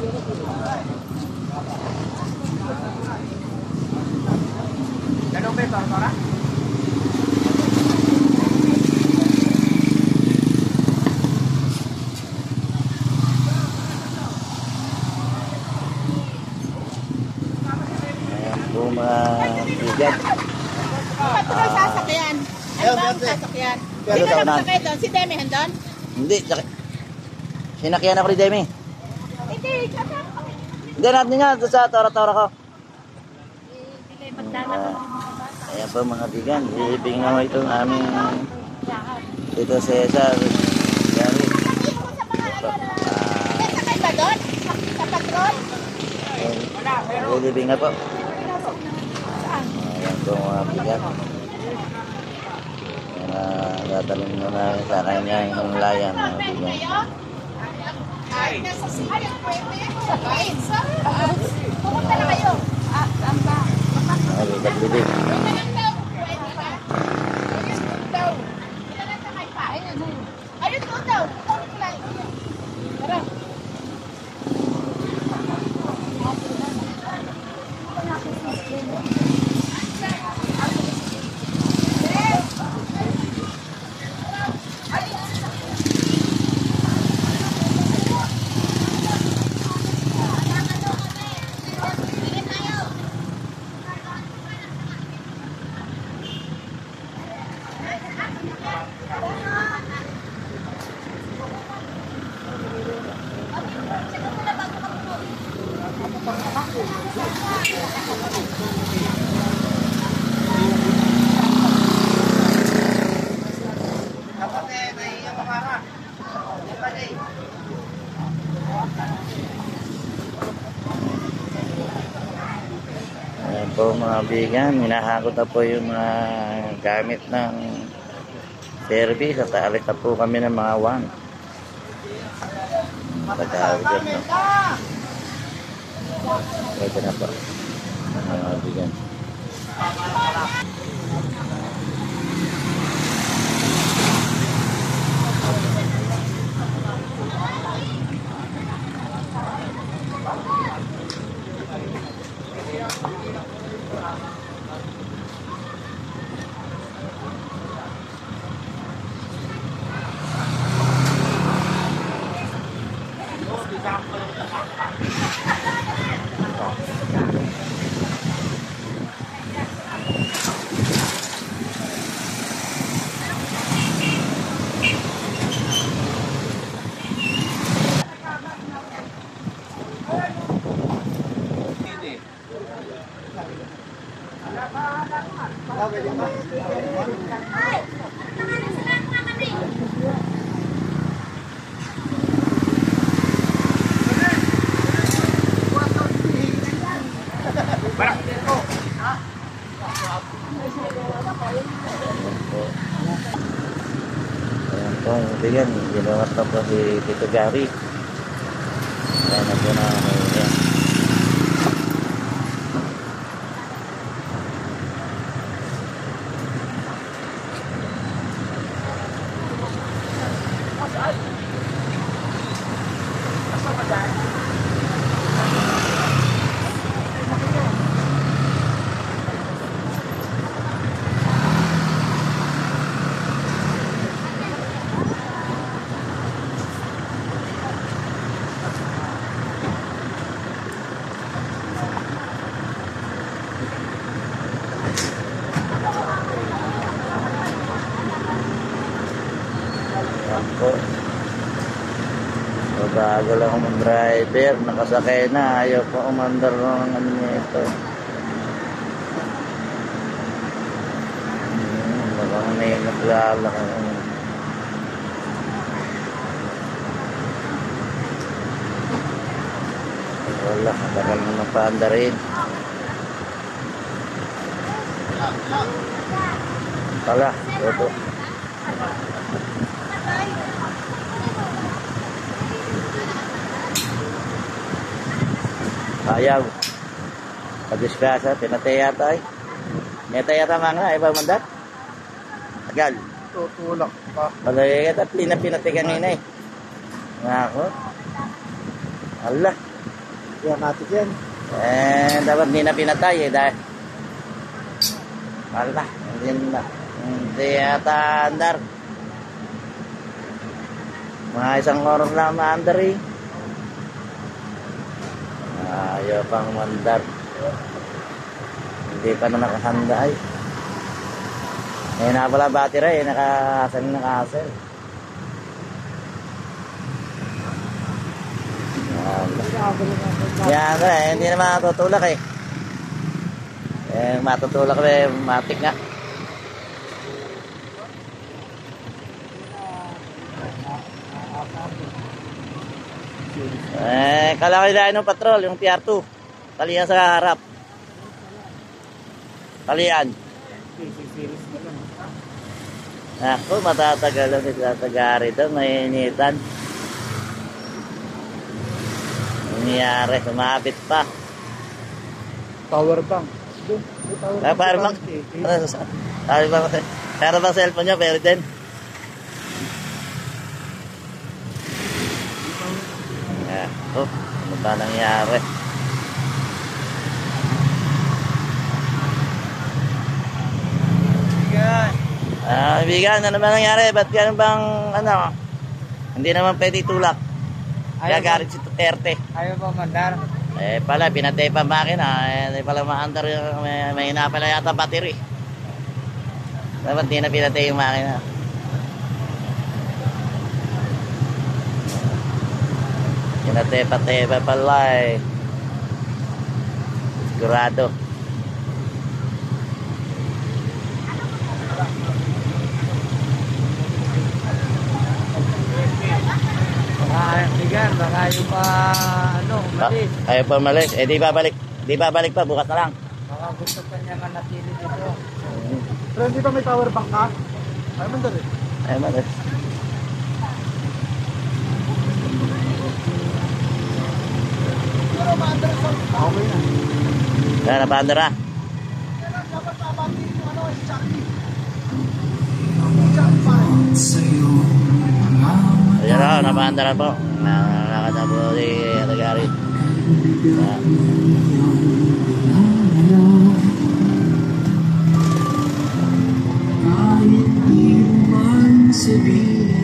Ganun ba ito, Tora? Mga bigat. Patrol sasakyan. Ano ba ang sasakyan? Hindi ka nagsakay doon? Si Demi handon? Hindi. Sinakyan ako ni Demi. Hindi. Hindi natin nga sa tora-tora ko. Ayan po mga bigan. Ibigin mo itong aming dito sa Cesar. Gary. Sakay ba doon? Sa patrol? Ibigin nga po. Ayan po mga bigan. Tatalong mo na sa kanya yung layan mga bigan. Pumunta na kayo. Saan ba? Bigat-bigat. Ayun doon daw. Tara. Ayan po mga bigan, hinahakot na po yung mga gamit ng service at aalis na po kami ng mga van. Pagkakaroon na. Pwede na po mga bigan. Ayan po, bigan, ginawa na po si Tito Gary. Ayan na po na ayan. Po. Bagal ako ng driver, nakasakay na, ayaw pa umandar ng ano nito. Baka may naglalak. Wala, matagal mo na paandarin. Pala, ito. Ayaw. Pag-disgrasa, pinatay yata eh. Pinatay yata mga iba mandat. Tagal. Tutulak pa. Palagay at pinatay kanina eh. Nga ako. Allah. Kaya natin yan. Dapat hindi na pinatay dahil wala, hindi yata andar. Mga isang oras na maandar eh. Ayaw pang mandar. Hindi pa na nakahanda ay. Na pala battery, nakasel. Yan hindi na matutulak eh. Matutulak matik nga. Kalaki dahil ng patrol, yung PR2. Talian sa harap. Talian. Ako, matatagalan sila sa gari doon, mainitan. Nangyari, sumabit pa. Power bank. Power bank? Sabi ba, pero bang cellphone nyo, pero din? Ano ba nangyari? Bigan, ano ba nangyari? Ba't ganun bang, hindi naman pwede tulak. Kaya garit si Duterte. Ayaw ba mandar? Pala, pinatay pa makina. Hindi pala maandar yung, may pala yata battery. Dapat di na pinatay yung makina. Pinatay pa pala eh. Sigurado. Bigan, baka yung pa, malis. Ayaw pa malis. Di babalik. Di babalik pa, bukas na lang. Baka gusto pa niya nga natili dito. Pero hindi ba may power bank ka? Ayaw man dali. Ayaw malis. Pero maandar sa okay na. Kaya napaandar na. Dapat pabati yung Ayan na, napaandar na po. Nakakad na po si Atagari. Kahit di man sabihin